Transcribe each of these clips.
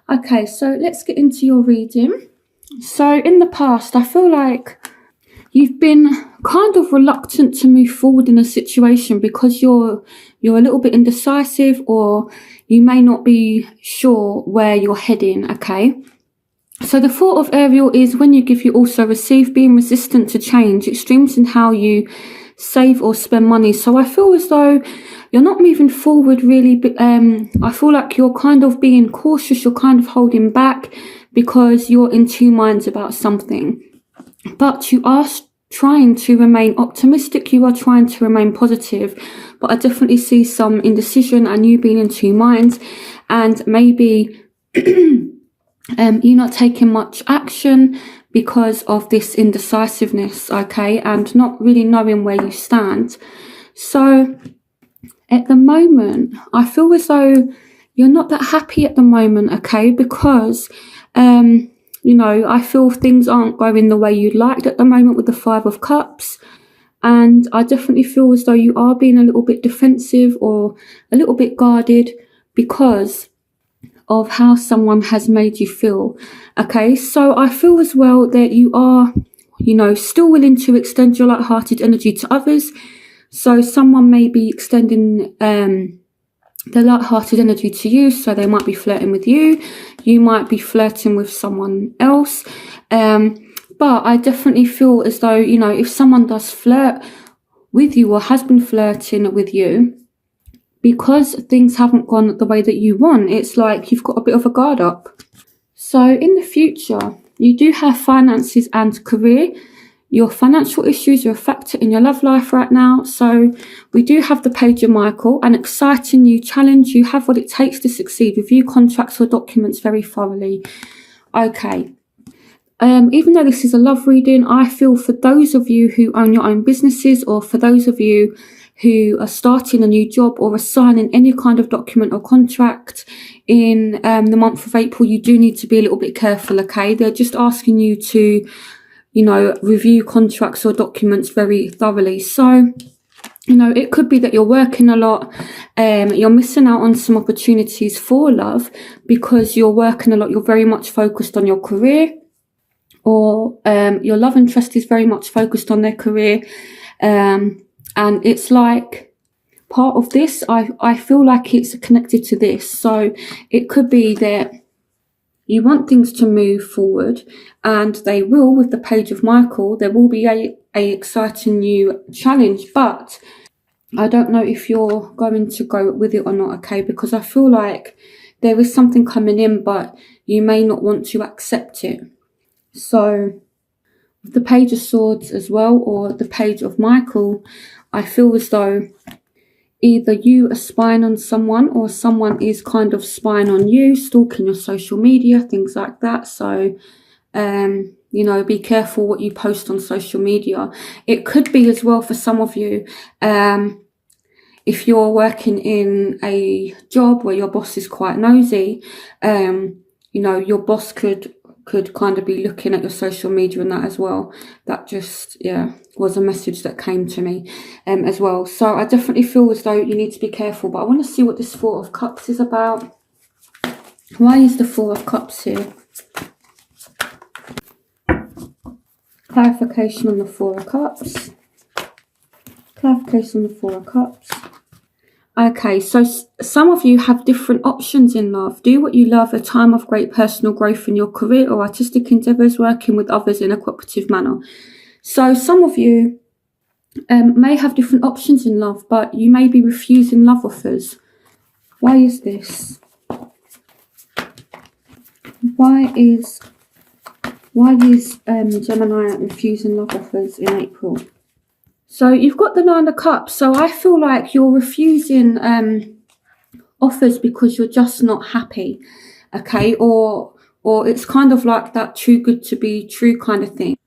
Okay, so let's get into your reading. So in the past, I feel like you've been kind of reluctant to move forward in a situation because you're a little bit indecisive, or you may not be sure where you're heading, okay? So the thought of Ariel is when you give, you also receive, being resistant to change, extremes in how you save or spend money. So I feel as though you're not moving forward really. I feel like you're kind of being cautious, you're kind of holding back because you're in two minds about something. But you are trying to remain optimistic, you are trying to remain positive, but I definitely see some indecision and you being in two minds, and maybe you not taking much action because of this indecisiveness, okay, and not really knowing where you stand. So at the moment, I feel as though you're not that happy at the moment, okay, because I feel things aren't going the way you'd liked at the moment with the Five of Cups. And I definitely feel as though you are being a little bit defensive or a little bit guarded because of how someone has made you feel. Okay, so I feel as well that you are, still willing to extend your light-hearted energy to others. So someone may be extending the light-hearted energy to you, so they might be flirting with you, you might be flirting with someone else, but I definitely feel as though, if someone does flirt with you or has been flirting with you, because things haven't gone the way that you want, it's like you've got a bit of a guard up. So in the future, you do have finances and career. Your financial issues are a factor in your love life right now. So we do have the Page of Michael, an exciting new challenge. You have what it takes to succeed. Review contracts or documents very thoroughly. Okay. Even though this is a love reading, I feel for those of you who own your own businesses, or for those of you who are starting a new job or are signing any kind of document or contract in the month of April, you do need to be a little bit careful, okay? They're just asking you to review contracts or documents very thoroughly. So, it could be that you're working a lot, you're missing out on some opportunities for love because you're working a lot, you're very much focused on your career, or your love interest is very much focused on their career. And it's like part of this, I feel like it's connected to this. So it could be that you want things to move forward, and they will with the Page of Michael. There will be a exciting new challenge, but I don't know if you're going to go with it or not, okay? Because I feel like there is something coming in, but you may not want to accept it. So with the Page of Swords as well, or the Page of Michael, I feel as though either you are spying on someone or someone is kind of spying on you, stalking your social media, things like that. So, be careful what you post on social media. It could be as well for some of you, if you're working in a job where your boss is quite nosy, your boss could kind of be looking at your social media and that as well. That just, was a message that came to me as well. So I definitely feel as though you need to be careful, but I want to see what this Four of Cups is about. Why is the Four of Cups here? Clarification on the Four of Cups. Clarification on the Four of Cups. Okay, so some of you have different options in love. Do what you love, a time of great personal growth in your career or artistic endeavours, working with others in a cooperative manner. So some of you may have different options in love, but you may be refusing love offers. Why is this? Why is Gemini refusing love offers in April? So you've got the Nine of Cups. So I feel like you're refusing offers because you're just not happy, okay? Or it's kind of like that too good to be true kind of thing.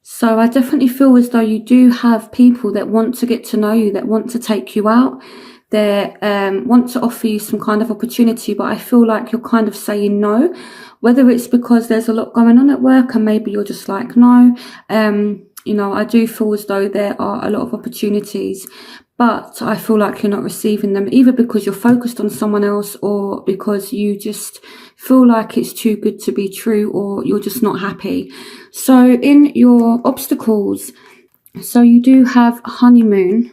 So I definitely feel as though you do have people that want to get to know you, that want to take you out, that want to offer you some kind of opportunity, but I feel like you're kind of saying no, whether it's because there's a lot going on at work and maybe you're just like, no. I do feel as though there are a lot of opportunities, but I feel like you're not receiving them, either because you're focused on someone else or because you just feel like it's too good to be true, or you're just not happy. So in your obstacles, so you do have honeymoon.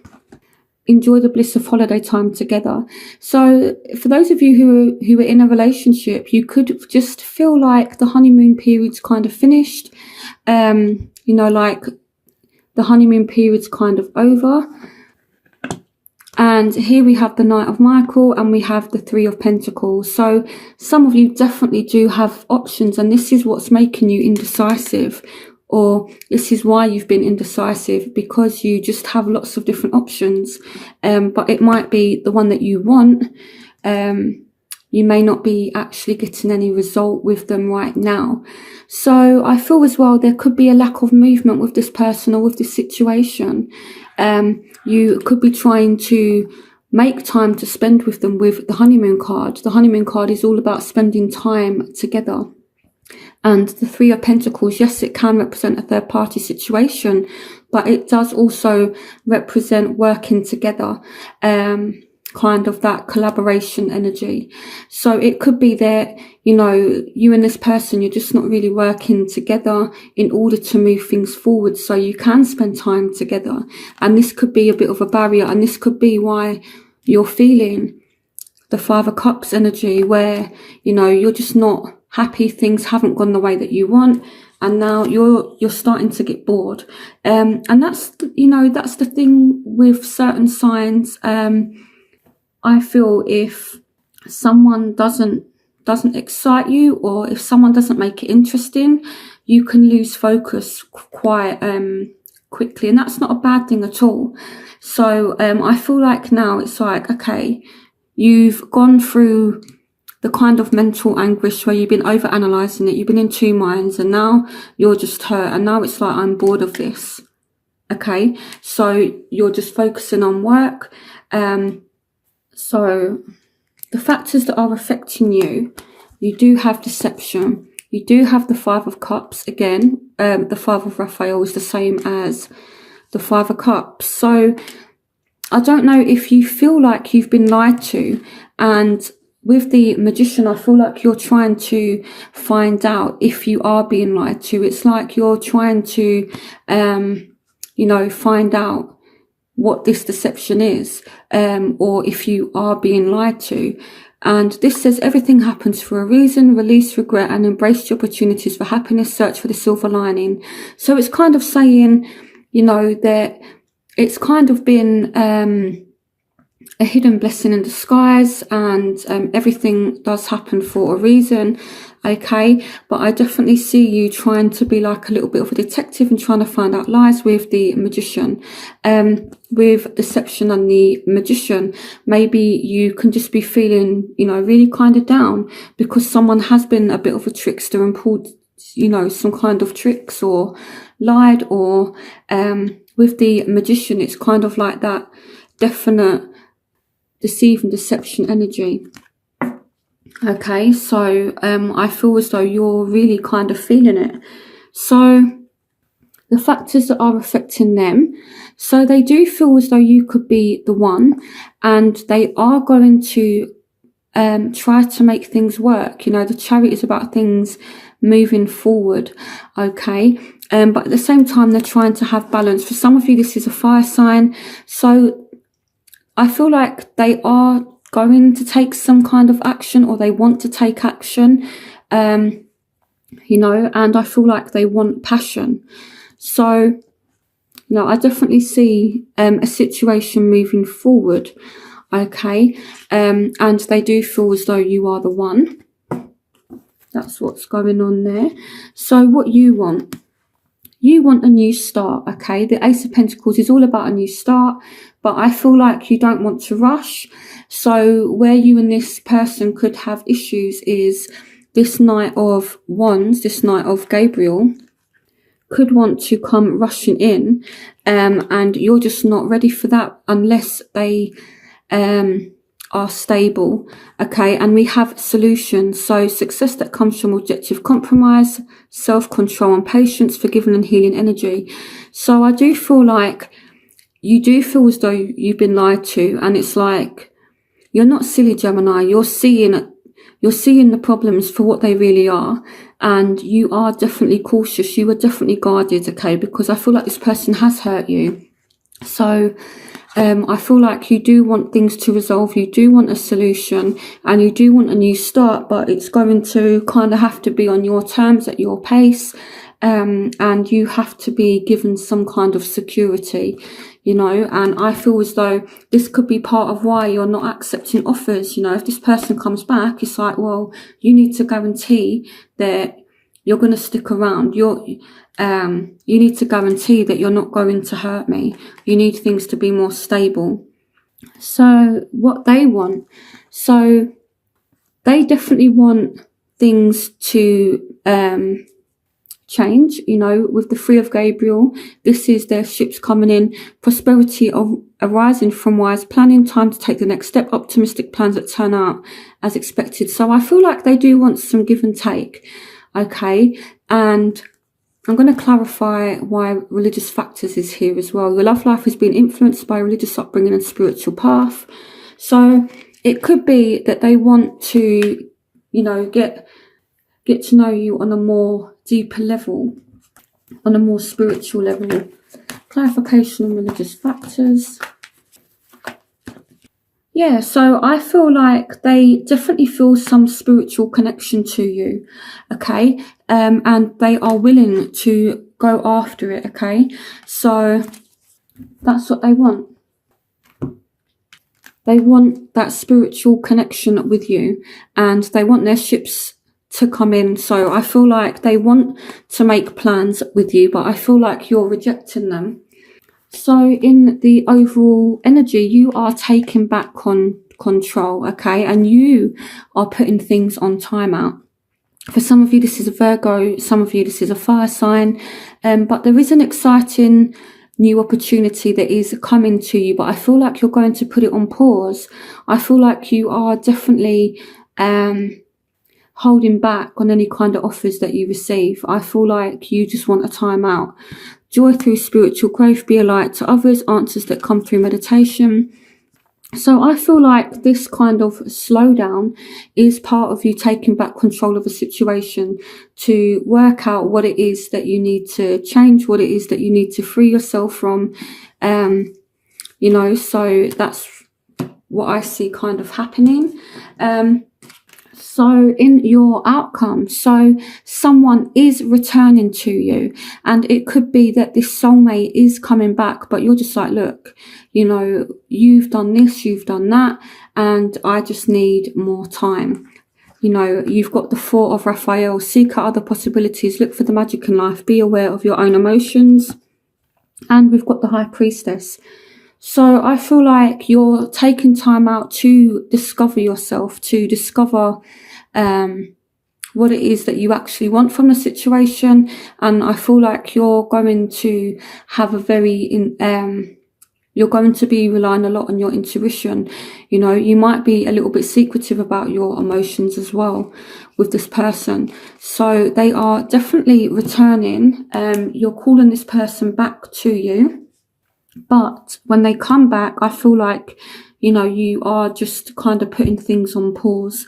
Enjoy the bliss of holiday time together. So for those of you who are in a relationship, you could just feel like the honeymoon period's kind of finished. Like the honeymoon period's kind of over. And here we have the Knight of Michael, and we have the Three of Pentacles. So some of you definitely do have options, and this is what's making you indecisive, or this is why you've been indecisive, because you just have lots of different options. But it might be the one that you want. You may not be actually getting any result with them right now. So I feel as well there could be a lack of movement with this person or with this situation. You could be trying to make time to spend with them with the honeymoon card. The honeymoon card is all about spending time together. And the Three of Pentacles, yes, it can represent a third party situation, but it does also represent working together. Kind of that collaboration energy. So it could be that, you and this person, you're just not really working together in order to move things forward, so you can spend time together. And this could be a bit of a barrier, and this could be why you're feeling the Five of Cups energy, where, you're just not happy, things haven't gone the way that you want, and now you're starting to get bored. And that's the thing with certain signs. I feel if someone doesn't excite you, or if someone doesn't make it interesting, you can lose focus quite quickly, and that's not a bad thing at all. So I feel like now it's like, okay, you've gone through the kind of mental anguish where you've been over-analysing it, you've been in two minds, and now you're just hurt, and now it's like, I'm bored of this. Okay, so you're just focusing on work. So the factors that are affecting you, you do have deception. You do have the Five of Cups. Again, the Five of Raphael is the same as the Five of Cups. So I don't know if you feel like you've been lied to. And with the Magician, I feel like you're trying to find out if you are being lied to. It's like you're trying to, find out what this deception is, or if you are being lied to. And this says everything happens for a reason. Release regret and embrace the opportunities for happiness. Search for the silver lining. So it's kind of saying, that it's kind of been a hidden blessing in disguise, and everything does happen for a reason. Okay, but I definitely see you trying to be like a little bit of a detective and trying to find out lies with the Magician. With deception and the Magician, maybe you can just be feeling, really kind of down because someone has been a bit of a trickster and pulled, some kind of tricks or lied, or with the Magician, it's kind of like that definite deceive and deception energy. Okay, so I feel as though you're really kind of feeling it. So the factors that are affecting them, so they do feel as though you could be the one, and they are going to try to make things work. The Chariot is about things moving forward. Okay, but at the same time, they're trying to have balance. For some of you, this is a fire sign, so I feel like they are going to take some kind of action, or they want to take action, and I feel like they want passion. So, I definitely see a situation moving forward, okay, and they do feel as though you are the one. That's what's going on there. So what you want a new start, okay? The Ace of Pentacles is all about a new start, but I feel like you don't want to rush. So where you and this person could have issues is this Knight of Wands, this Knight of Gabriel, could want to come rushing in, and you're just not ready for that unless they are stable, okay? And we have solutions. So success that comes from objective compromise, self-control and patience, forgiving and healing energy. So I do feel like you do feel as though you've been lied to, and it's like, you're not silly, Gemini. You're seeing the problems for what they really are, and you are definitely cautious. You are definitely guarded, okay? Because I feel like this person has hurt you. So I feel like you do want things to resolve. You do want a solution, and you do want a new start, but it's going to kind of have to be on your terms, at your pace. And you have to be given some kind of security, you know, and I feel as though this could be part of why you're not accepting offers. You know, if this person comes back, it's like, well, you need to guarantee that you're going to stick around. You need to guarantee that you're not going to hurt me. You need things to be more stable. So what they want, so they definitely want things to change, you know, with the Three of Gabriel. This is their ships coming in, prosperity of arising from wise planning, time to take the next step, optimistic plans that turn out as expected. So I feel like they do want some give and take, okay? And I'm going to clarify why religious factors is here as well. Your love life has been influenced by religious upbringing and spiritual path. So it could be that they want to, you know, get to know you on a more deeper level, on a more spiritual level. Clarification on religious factors. Yeah, so I feel like they definitely feel some spiritual connection to you, okay? And they are willing to go after it, okay? So that's what they want. They want that spiritual connection with you, and they want their ships to come in. So I feel like they want to make plans with you, but I feel like you're rejecting them. So in the overall energy, you are taking back control, okay? And you are putting things on timeout. For some of you, this is a Virgo. Some of you, this is a fire sign. But there is an exciting new opportunity that is coming to you, but I feel like you're going to put it on pause. I feel like you are definitely holding back on any kind of offers that you receive. I feel like you just want a time out. Joy through spiritual growth, be a light to others, answers that come through meditation. So I feel like this kind of slowdown is part of you taking back control of a situation to work out what it is that you need to change, what it is that you need to free yourself from. You know, so that's what I see kind of happening. So in your outcome, so someone is returning to you, and it could be that this soulmate is coming back, but you're just like, look, you know, you've done this, you've done that, and I just need more time. You know, you've got the Four of Raphael, seek out other possibilities, look for the magic in life, be aware of your own emotions. And we've got the High Priestess. So I feel like you're taking time out to discover yourself, to discover what it is that you actually want from the situation. And I feel like you're going to have you're going to be relying a lot on your intuition. You know, you might be a little bit secretive about your emotions as well with this person. So they are definitely returning. You're calling this person back to you. But when they come back, I feel like, you know, you are just kind of putting things on pause.